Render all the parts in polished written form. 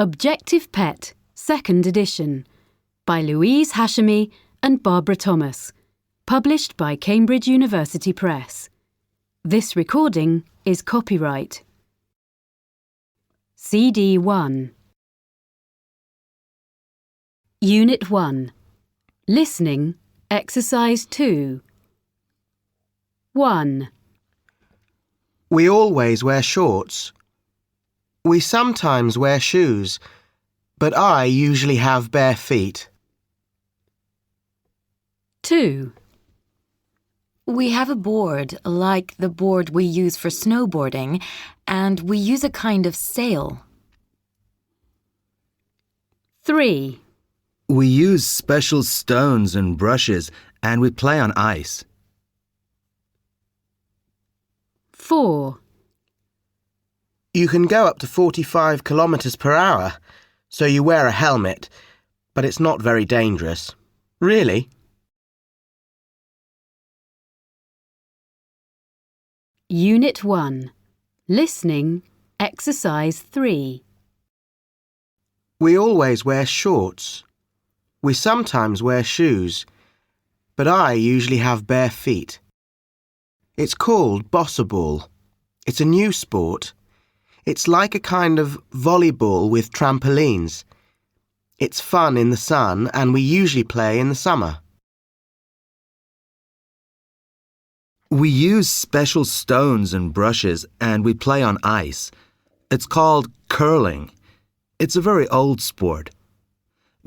Objective Pet, 2nd edition, by Louise Hashemi and Barbara Thomas, published by Cambridge University Press. This recording is copyright. CD1. Unit 1. Listening, Exercise 2. 1. We always wear shorts. We sometimes wear shoes, but I usually have bare feet. 2. We have a board, like the board we use for snowboarding, and we use a kind of sail. 3. We use special stones and brushes, and we play on ice. 4. You can go up to 45 kilometers per hour, so you wear a helmet, but it's not very dangerous. Really? Unit 1. Listening, Exercise 3. We always wear shorts. We sometimes wear shoes, but I usually have bare feet. It's called bossa ball. It's a new sport. It's like a kind of volleyball with trampolines. It's fun in the sun, and we usually play in the summer. We use special stones and brushes, and we play on ice. It's called curling. It's a very old sport.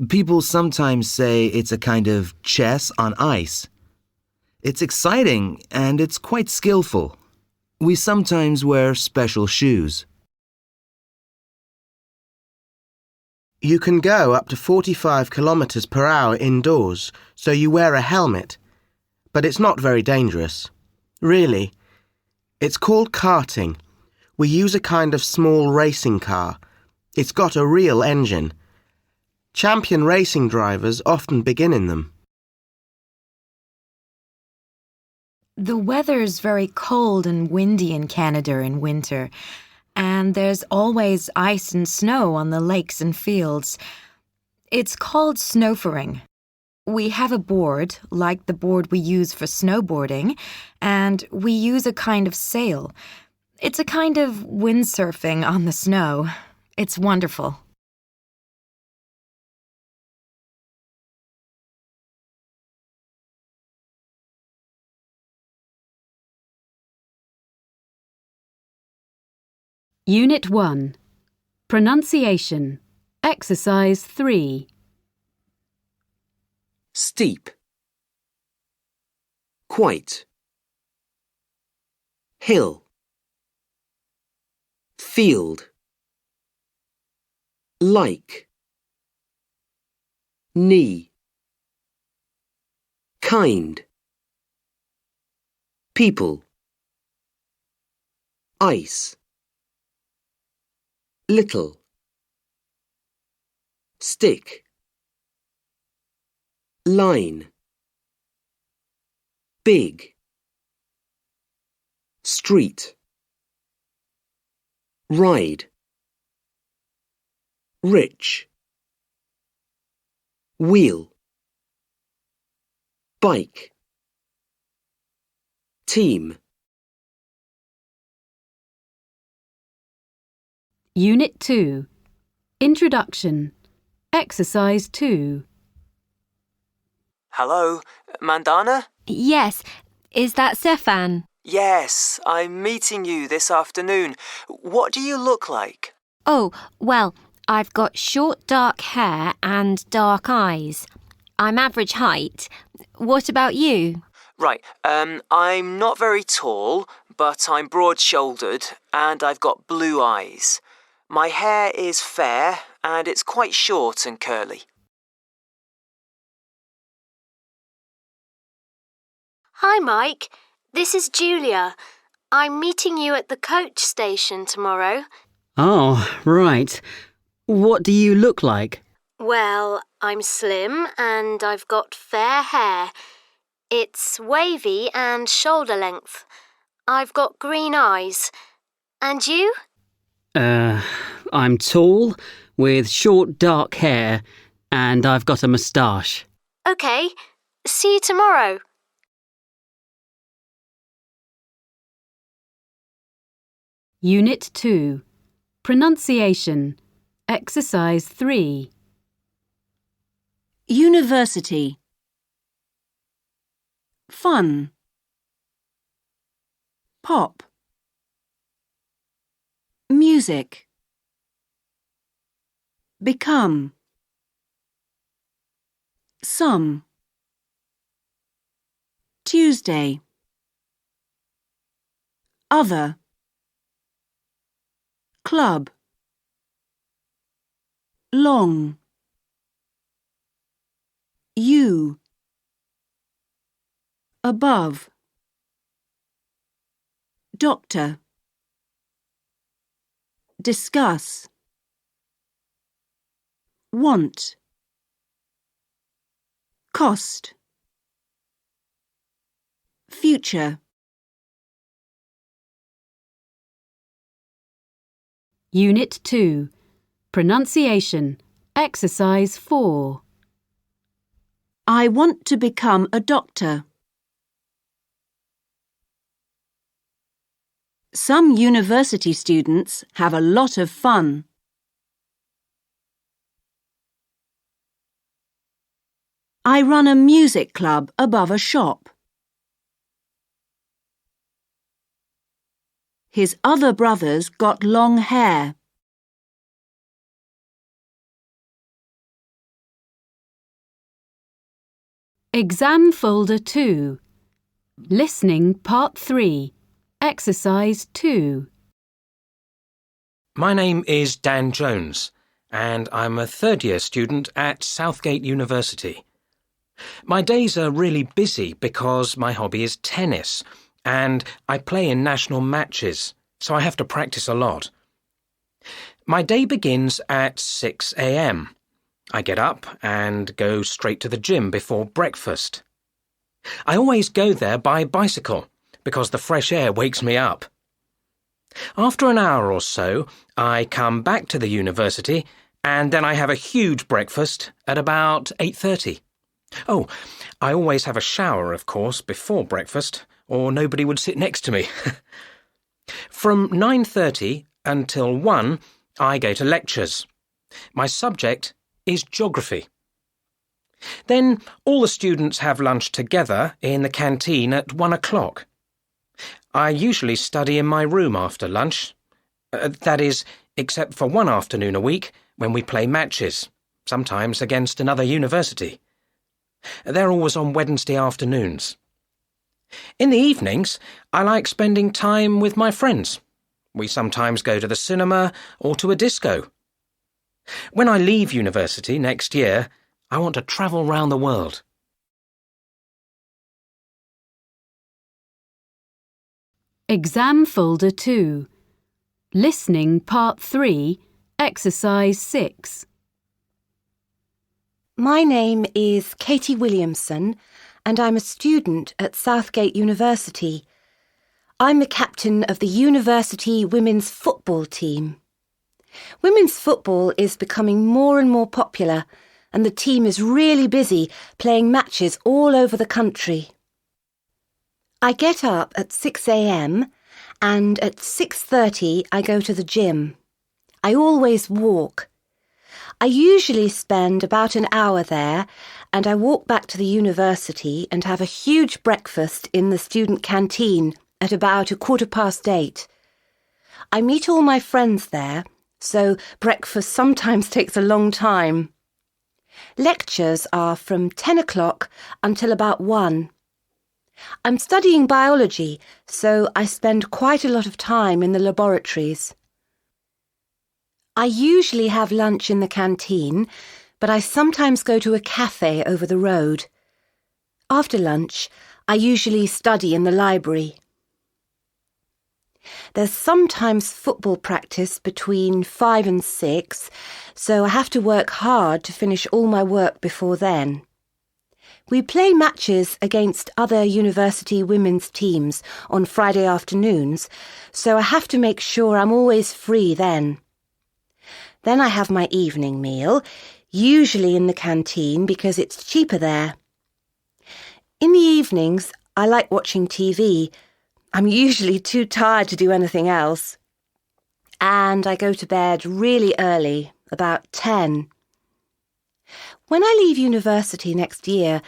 People sometimes say it's a kind of chess on ice. It's exciting, and it's quite skillful. We sometimes wear special shoes. You can go up to 45 kilometers per hour indoors, so you wear a helmet, but it's not very dangerous. Really. It's called karting. We use a kind of small racing car. It's got a real engine. Champion racing drivers often begin in them. The weather's very cold and windy in Canada in winter, and there's always ice and snow on the lakes and fields. It's called snowfaring. We have a board, like the board we use for snowboarding, and we use a kind of sail. It's a kind of windsurfing on the snow. It's wonderful. Unit 1. Pronunciation, Exercise 3. Steep, quite, hill, field, like, knee, kind, people, ice, little, stick, line, big, street, ride, rich, wheel, bike, team. Unit 2. Introduction, Exercise 2. Hello, Mandana? Yes, is that Stefan? Yes, I'm meeting you this afternoon. What do you look like? Oh, well, I've got short dark hair and dark eyes. I'm average height. What about you? Right, I'm not very tall, but I'm broad-shouldered and I've got blue eyes. My hair is fair and it's quite short and curly. Hi, Mike. This is Julia. I'm meeting you at the coach station tomorrow. Oh, right. What do you look like? Well, I'm slim and I've got fair hair. It's wavy and shoulder length. I've got green eyes. And you? I'm tall, with short dark hair, and I've got a moustache. OK, see you tomorrow. Unit 2. Pronunciation. Exercise 3. University. Fun. Pop. Music. Become. Some. Tuesday. Other. Club. Long. You. Above. Doctor. Discuss. Want. Cost. Future. Unit 2. Pronunciation. Exercise 4. I want to become a doctor. Some university students have a lot of fun. I run a music club above a shop. His other brothers got long hair. Exam Folder 2. Listening Part 3. Exercise 2. My name is Dan Jones, and I'm a third-year student at Southgate University. My days are really busy because my hobby is tennis, and I play in national matches, so I have to practice a lot. My day begins at 6 a.m. I get up and go straight to the gym before breakfast. I always go there by bicycle because the fresh air wakes me up. After an hour or so, I come back to the university and then I have a huge breakfast at about 8:30. Oh, I always have a shower, of course, before breakfast, or nobody would sit next to me. From 9:30 until 1, I go to lectures. My subject is geography. Then all the students have lunch together in the canteen at 1 o'clock. I usually study in my room after lunch. That is, except for one afternoon a week when we play matches, sometimes against another university. They're always on Wednesday afternoons. In the evenings, I like spending time with my friends. We sometimes go to the cinema or to a disco. When I leave university next year, I want to travel round the world. Exam Folder 2. Listening Part 3. Exercise 6. My name is Katie Williamson, and I'm a student at Southgate University. I'm the captain of the university women's football team. Women's football is becoming more and more popular, and the team is really busy playing matches all over the country. I get up at 6 a.m. and at 6:30 I go to the gym. I always walk. I usually spend about an hour there, and I walk back to the university and have a huge breakfast in the student canteen at about 8:15. I meet all my friends there, so breakfast sometimes takes a long time. Lectures are from 10 o'clock until about 1. I'm studying biology, so I spend quite a lot of time in the laboratories. I usually have lunch in the canteen, but I sometimes go to a cafe over the road. After lunch, I usually study in the library. There's sometimes football practice between 5 and 6, so I have to work hard to finish all my work before then. We play matches against other university women's teams on Friday afternoons, so I have to make sure I'm always free then. Then I have my evening meal, usually in the canteen because it's cheaper there. In the evenings, I like watching TV. I'm usually too tired to do anything else. And I go to bed really early, about 10. When I leave university next year,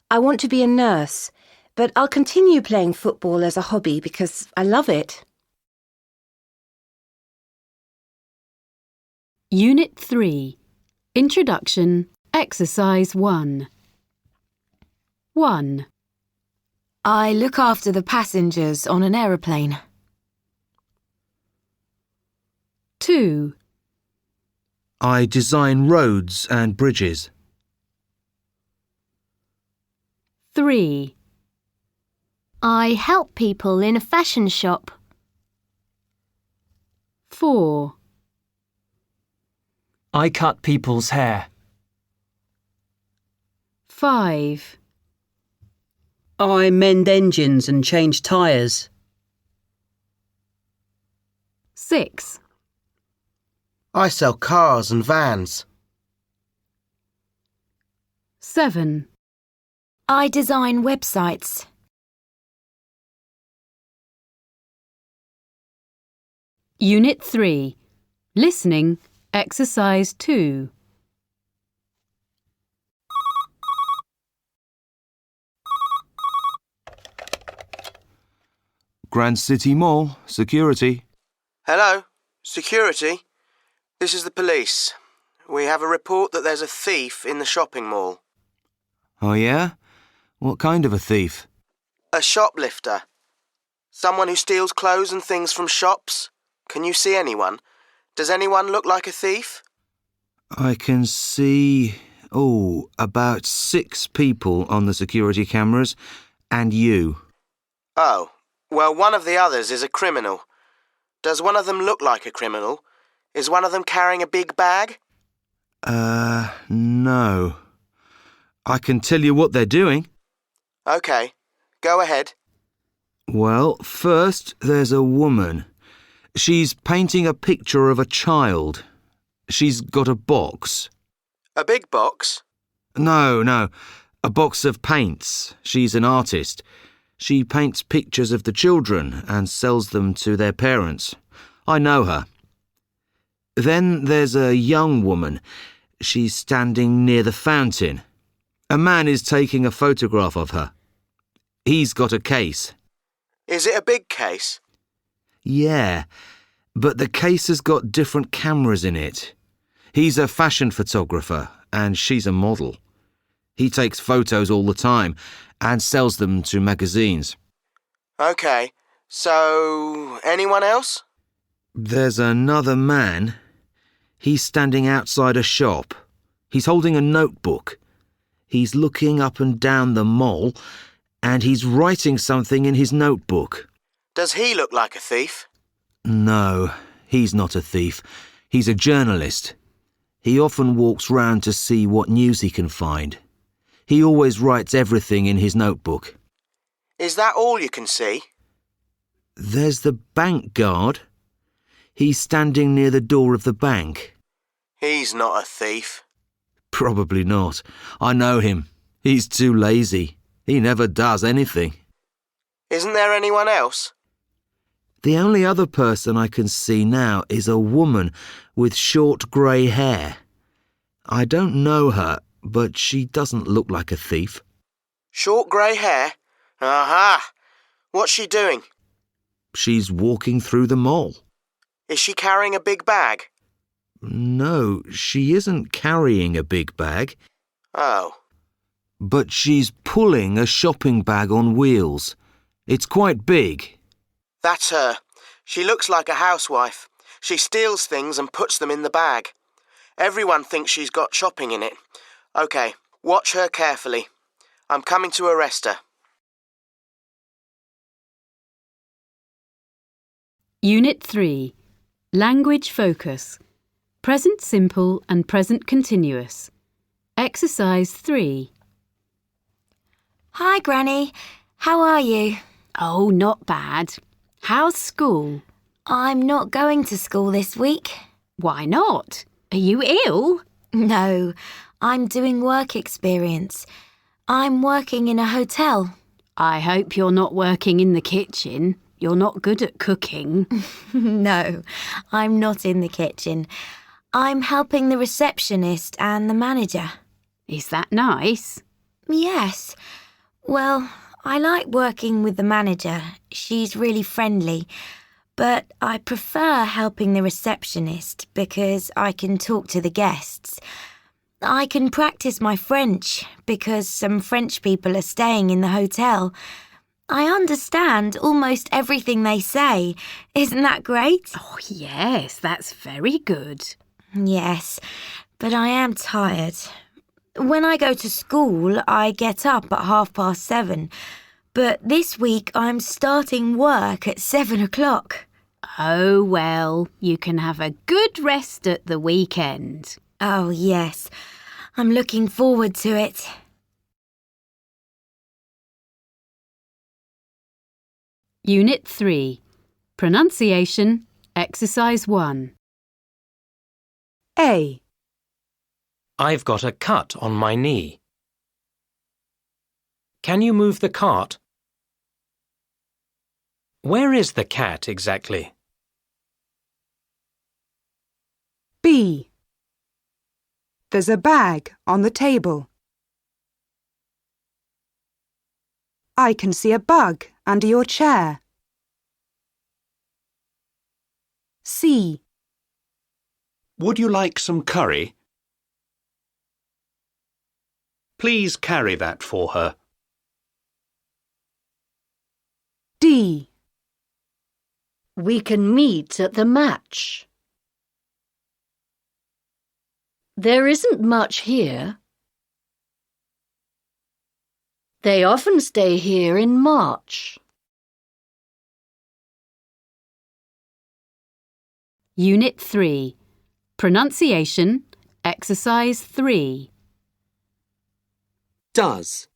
I want to be a nurse, but I'll continue playing football as a hobby because I love it. Unit 3. Introduction, Exercise 1. 1. I look after the passengers on an aeroplane. 2. I design roads and bridges. 3. I help people in a fashion shop. 4. I cut people's hair. 5. I mend engines and change tyres. 6. I sell cars and vans. 7. I design websites. Unit 3. Listening, Exercise 2. Grand City Mall, security. Hello, security. This is the police. We have a report that there's a thief in the shopping mall. Oh yeah? What kind of a thief? A shoplifter. Someone who steals clothes and things from shops. Can you see anyone? Does anyone look like a thief? I can see, about 6 people on the security cameras, and you. Oh, well, one of the others is a criminal. Does one of them look like a criminal? Is one of them carrying a big bag? No. I can tell you what they're doing. OK, go ahead. Well, first there's a woman. She's painting a picture of a child. She's got a box. A big box? No, a box of paints. She's an artist. She paints pictures of the children and sells them to their parents. I know her. Then there's a young woman. She's standing near the fountain. A man is taking a photograph of her. He's got a case. Is it a big case? Yeah, but the case has got different cameras in it. He's a fashion photographer and she's a model. He takes photos all the time and sells them to magazines. OK, so anyone else? There's another man. He's standing outside a shop. He's holding a notebook. He's looking up and down the mall and he's writing something in his notebook. Does he look like a thief? No, he's not a thief. He's a journalist. He often walks round to see what news he can find. He always writes everything in his notebook. Is that all you can see? There's the bank guard. He's standing near the door of the bank. He's not a thief. Probably not. I know him. He's too lazy. He never does anything. Isn't there anyone else? The only other person I can see now is a woman with short grey hair. I don't know her, but she doesn't look like a thief. Short grey hair? Aha! What's she doing? She's walking through the mall. Is she carrying a big bag? No, she isn't carrying a big bag. Oh. But she's pulling a shopping bag on wheels. It's quite big. That's her. She looks like a housewife. She steals things and puts them in the bag. Everyone thinks she's got shopping in it. OK, watch her carefully. I'm coming to arrest her. Unit 3. Language Focus. Present Simple and Present Continuous. Exercise 3. Hi, Granny. How are you? Oh, not bad. How's school? I'm not going to school this week. Why not? Are you ill? No, I'm doing work experience. I'm working in a hotel. I hope you're not working in the kitchen. You're not good at cooking. No, I'm not in the kitchen. I'm helping the receptionist and the manager. Is that nice? Yes. Well, I like working with the manager. She's really friendly. But I prefer helping the receptionist because I can talk to the guests. I can practice my French because some French people are staying in the hotel. I understand almost everything they say. Isn't that great? Oh, yes, that's very good. Yes, but I am tired. When I go to school, I get up at 7:30. But this week I'm starting work at 7 o'clock. Oh, well, you can have a good rest at the weekend. Oh, yes. I'm looking forward to it. Unit 3. Pronunciation, Exercise 1. A. I've got a cut on my knee. Can you move the cart? Where is the cat exactly? B. There's a bag on the table. I can see a bug under your chair. C. Would you like some curry? Please carry that for her. D. We can meet at the match. There isn't much here. They often stay here in March. Unit 3. Pronunciation, Exercise 3. Does.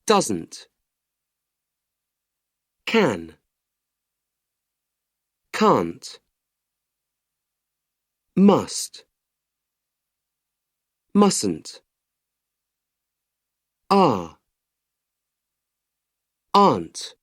Doesn't. Can. Can't. Must. Mustn't. Are. Aren't.